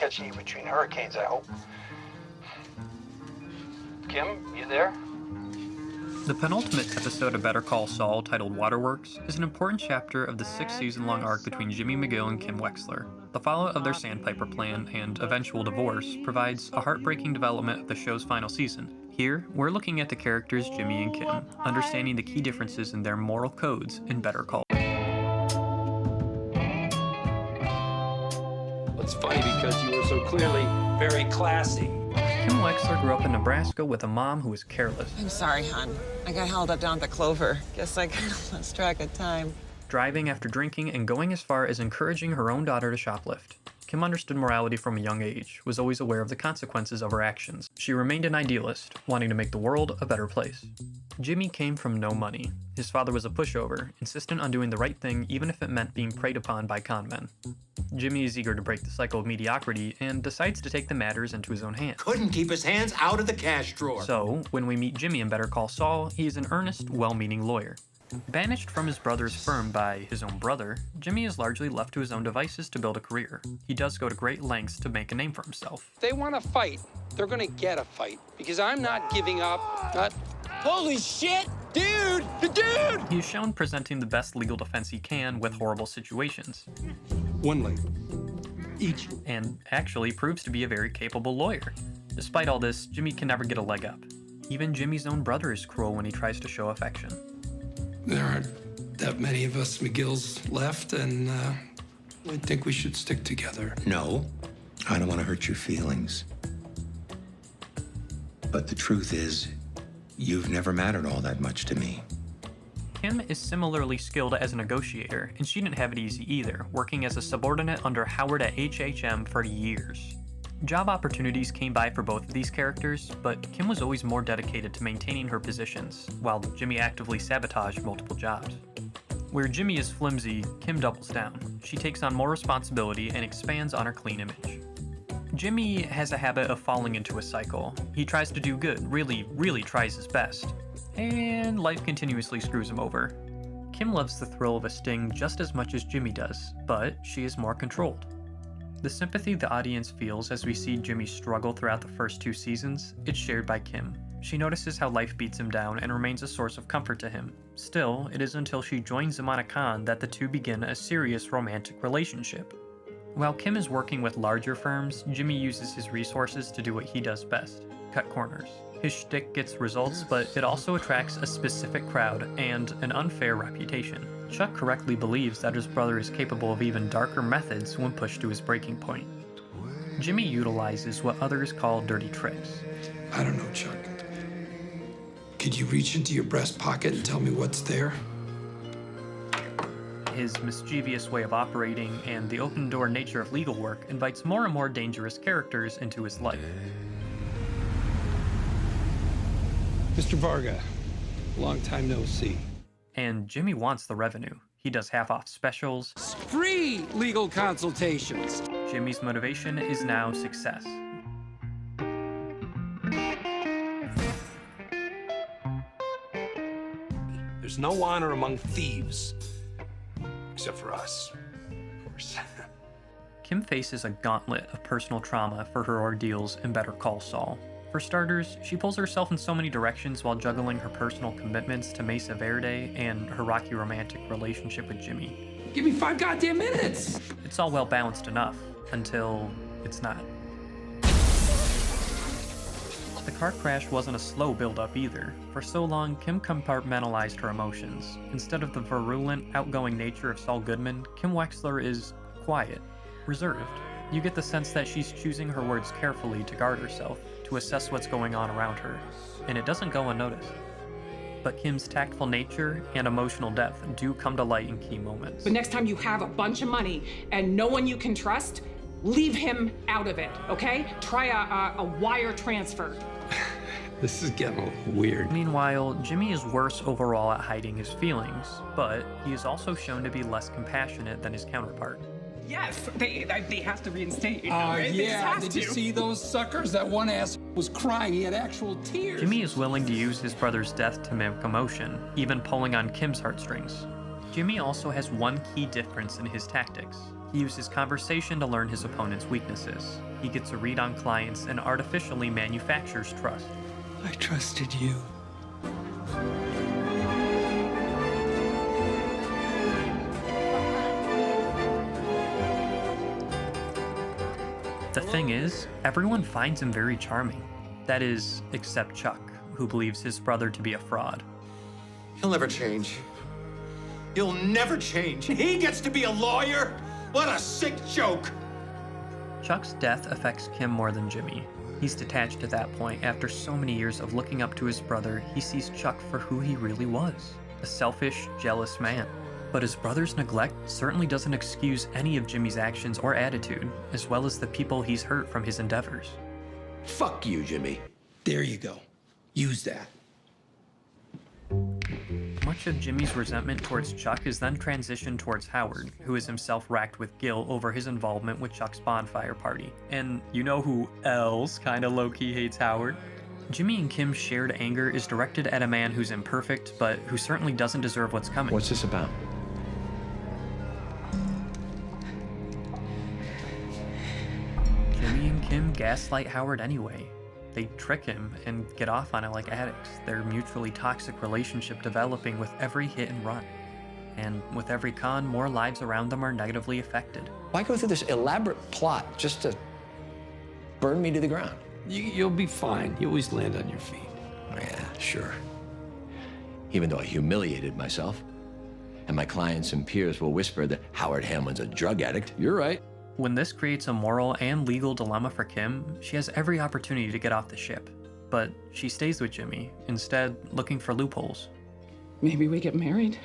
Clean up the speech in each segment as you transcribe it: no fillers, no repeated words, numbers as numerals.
catching you between hurricanes, I hope. Kim, you there? The penultimate episode of Better Call Saul, titled Waterworks, is an important chapter of the 6-season-long arc between Jimmy McGill and Kim Wexler. The fallout of their sandpiper plan and eventual divorce provides a heartbreaking development of the show's final season. Here, we're looking at the characters Jimmy and Kim, understanding the key differences in their moral codes in Better Call. It's funny because you were so clearly very classy. Kim Wexler grew up in Nebraska with a mom who was careless. I'm sorry, hon. I got held up down at the Clover. Guess I kind of lost track of time. Driving after drinking and going as far as encouraging her own daughter to shoplift. Kim understood morality from a young age, was always aware of the consequences of her actions. She remained an idealist, wanting to make the world a better place. Jimmy came from no money. His father was a pushover, insistent on doing the right thing even if it meant being preyed upon by con men. Jimmy is eager to break the cycle of mediocrity and decides to take the matters into his own hands. Couldn't keep his hands out of the cash drawer. So, when we meet Jimmy in Better Call Saul, he is an earnest, well-meaning lawyer. Banished from his brother's firm by his own brother, Jimmy is largely left to his own devices to build a career. He does go to great lengths to make a name for himself. If they want to fight, they're going to get a fight. Because I'm not giving up, Holy shit! Dude! The dude! He is shown presenting the best legal defense he can with horrible situations. One leg. Each. And actually proves to be a very capable lawyer. Despite all this, Jimmy can never get a leg up. Even Jimmy's own brother is cruel when he tries to show affection. There aren't that many of us McGills left, and I think we should stick together. No, I don't want to hurt your feelings. But the truth is, you've never mattered all that much to me. Kim is similarly skilled as a negotiator, and she didn't have it easy either, working as a subordinate under Howard at HHM for years. Job opportunities came by for both of these characters, but Kim was always more dedicated to maintaining her positions, while Jimmy actively sabotaged multiple jobs. Where Jimmy is flimsy, Kim doubles down. She takes on more responsibility and expands on her clean image. Jimmy has a habit of falling into a cycle. He tries to do good, really tries his best, and life continuously screws him over. Kim loves the thrill of a sting just as much as Jimmy does, but she is more controlled. The sympathy the audience feels as we see Jimmy struggle throughout the first 2 seasons, it's shared by Kim. She notices how life beats him down and remains a source of comfort to him. Still, it is until she joins him on a con that the two begin a serious romantic relationship. While Kim is working with larger firms, Jimmy uses his resources to do what he does best, cut corners. His shtick gets results, but it also attracts a specific crowd and an unfair reputation. Chuck correctly believes that his brother is capable of even darker methods when pushed to his breaking point. Jimmy utilizes what others call dirty tricks. I don't know, Chuck. Could you reach into your breast pocket and tell me what's there? His mischievous way of operating and the open-door nature of legal work invites more and more dangerous characters into his life. Mr. Varga, long time no see. And Jimmy wants the revenue. He does half-off specials. free legal consultations. Jimmy's motivation is now success. There's no honor among thieves. Except for us, of course. Kim faces a gauntlet of personal trauma for her ordeals in Better Call Saul. For starters, she pulls herself in so many directions while juggling her personal commitments to Mesa Verde and her rocky romantic relationship with Jimmy. Give me 5 goddamn minutes! It's all well balanced enough, until it's not. The car crash wasn't a slow build-up either. For so long, Kim compartmentalized her emotions. Instead of the virulent, outgoing nature of Saul Goodman, Kim Wexler is quiet, reserved. You get the sense that she's choosing her words carefully to guard herself, to assess what's going on around her, and it doesn't go unnoticed. But Kim's tactful nature and emotional depth do come to light in key moments. But next time you have a bunch of money and no one you can trust, leave him out of it, okay? Try a wire transfer. This is getting a little weird. Meanwhile, Jimmy is worse overall at hiding his feelings, but he is also shown to be less compassionate than his counterpart. Yes, they have to reinstate you. They just Yeah, have did you to. see those suckers? That one ass was crying. He had actual tears. Jimmy is willing to use his brother's death to mimic emotion, even pulling on Kim's heartstrings. Jimmy also has one key difference in his tactics. He uses conversation to learn his opponent's weaknesses. He gets a read on clients and artificially manufactures trust. I trusted you. The thing is, everyone finds him very charming. That is, except Chuck, who believes his brother to be a fraud. He'll never change. He'll never change. He gets to be a lawyer? What a sick joke! Chuck's death affects Kim more than Jimmy. He's detached at that point. After so many years of looking up to his brother, he sees Chuck for who he really was, a selfish, jealous man. But his brother's neglect certainly doesn't excuse any of Jimmy's actions or attitude, as well as the people he's hurt from his endeavors. Fuck you, Jimmy. There you go. Use that. Much of Jimmy's resentment towards Chuck is then transitioned towards Howard, who is himself racked with guilt over his involvement with Chuck's bonfire party. And you know who else kinda low-key hates Howard? Jimmy and Kim's shared anger is directed at a man who's imperfect, but who certainly doesn't deserve what's coming. What's this about? Jimmy and Kim gaslight Howard anyway. They trick him and get off on it like addicts, their mutually toxic relationship developing with every hit and run. And with every con, more lives around them are negatively affected. Why go through this elaborate plot just to burn me to the ground? You'll be fine. You always land on your feet. Yeah, sure. Even though I humiliated myself, and my clients and peers will whisper that Howard Hamlin's a drug addict, you're right. When this creates a moral and legal dilemma for Kim, she has every opportunity to get off the ship. But she stays with Jimmy, instead looking for loopholes. Maybe we get married.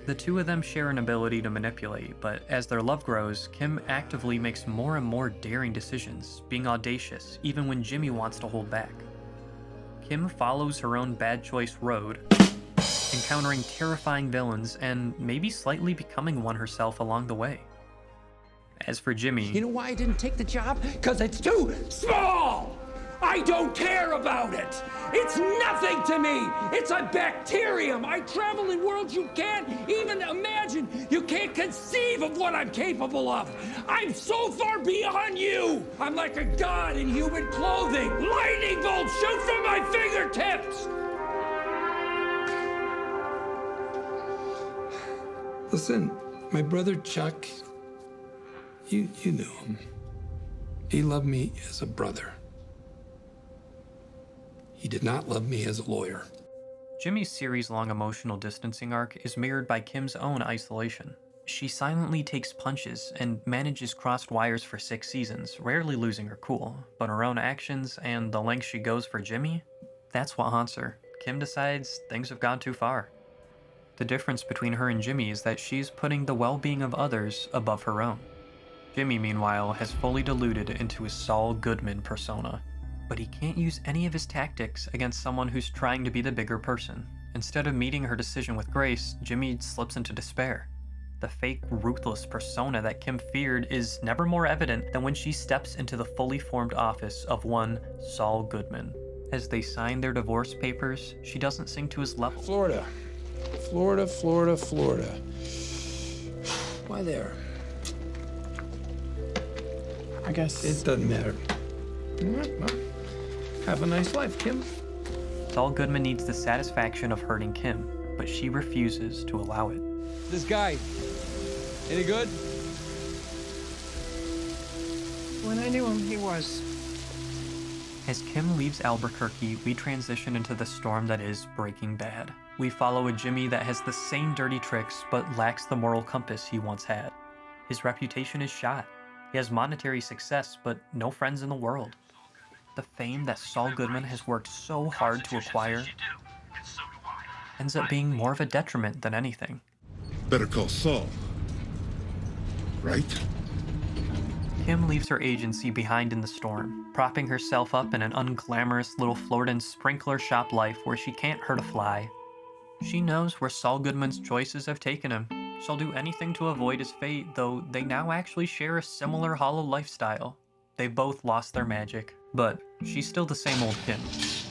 The two of them share an ability to manipulate, but as their love grows, Kim actively makes more and more daring decisions, being audacious even when Jimmy wants to hold back. Kim follows her own bad choice road, encountering terrifying villains and maybe slightly becoming one herself along the way. As for Jimmy, You know why I didn't take the job? Because it's too small! I don't care about it! It's nothing to me! It's a bacterium! I travel in worlds you can't even imagine! You can't conceive of what I'm capable of! I'm so far beyond you! I'm like a god in human clothing! Lightning bolts shoot from my fingertips! Listen, my brother Chuck, you knew him. He loved me as a brother. He did not love me as a lawyer. Jimmy's series-long emotional distancing arc is mirrored by Kim's own isolation. She silently takes punches and manages crossed wires for 6 seasons, rarely losing her cool, but her own actions and the lengths she goes for Jimmy, that's what haunts her. Kim decides things have gone too far. The difference between her and Jimmy is that she's putting the well-being of others above her own. Jimmy, meanwhile, has fully diluted into his Saul Goodman persona, but he can't use any of his tactics against someone who's trying to be the bigger person. Instead of meeting her decision with grace, Jimmy slips into despair. The fake, ruthless persona that Kim feared is never more evident than when she steps into the fully formed office of one Saul Goodman. As they sign their divorce papers, she doesn't sing to his level. Florida. Florida, Florida, Florida. Why there? I guess It doesn't matter. Well, have a nice life, Kim. Saul Goodman needs the satisfaction of hurting Kim, but she refuses to allow it. this guy, any good? When I knew him, he was. As Kim leaves Albuquerque, we transition into the storm that is Breaking Bad. We follow a Jimmy that has the same dirty tricks, but lacks the moral compass he once had. His reputation is shot. He has monetary success, but no friends in the world. The fame that Saul Goodman has worked so hard to acquire ends up being more of a detriment than anything. Better Call Saul, right? Kim leaves her agency behind in the storm, propping herself up in an unglamorous little Floridan sprinkler shop life where she can't hurt a fly. She knows where Saul Goodman's choices have taken him. She'll do anything to avoid his fate, though they now actually share a similar hollow lifestyle. They've both lost their magic, but she's still the same old Kim,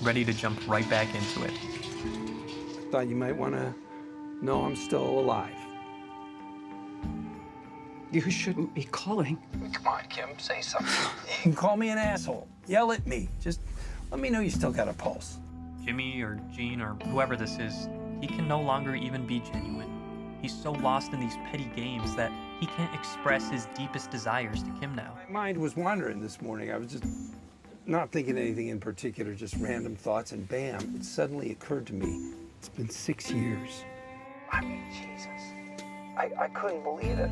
ready to jump right back into it. Thought you might want to know I'm still alive. You shouldn't be calling. Come on, Kim, say something. You can call me an asshole. Yell at me. Just let me know you still got a pulse. Jimmy or Gene or whoever this is, he can no longer even be genuine. He's so lost in these petty games that he can't express his deepest desires to Kim now. My mind was wandering this morning. I was just not thinking anything in particular, just random thoughts, and bam, it suddenly occurred to me. It's been 6 years. I mean, Jesus. I couldn't believe it.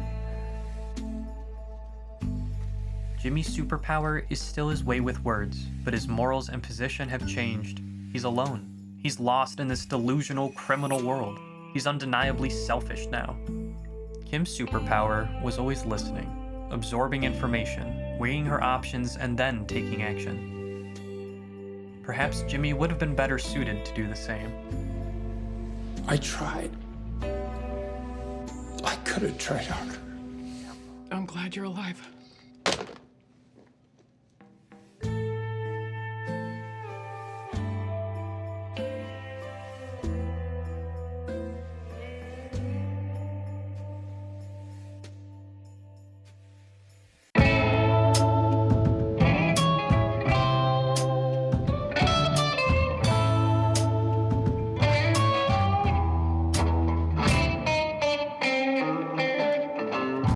Jimmy's superpower is still his way with words, but his morals and position have changed. He's alone. He's lost in this delusional criminal world. He's undeniably selfish now. Kim's superpower was always listening, absorbing information, weighing her options, and then taking action. Perhaps Jimmy would have been better suited to do the same. I tried. I could have tried harder. I'm glad you're alive.